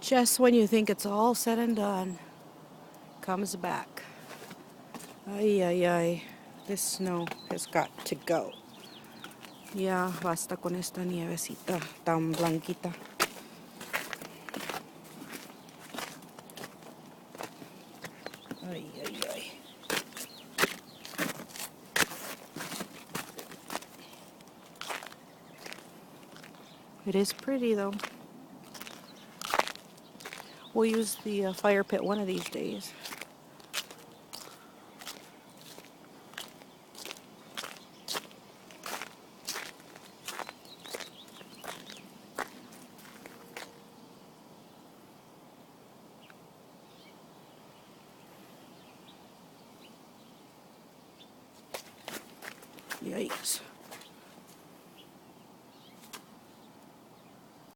Just when you think it's all said and done, comes back. Ay, ay, ay. This snow has got to go. Ya basta con esta nievecita tan blanquita. Ay, ay, ay. It is pretty though. We'll use the fire pit one of these days. Yikes.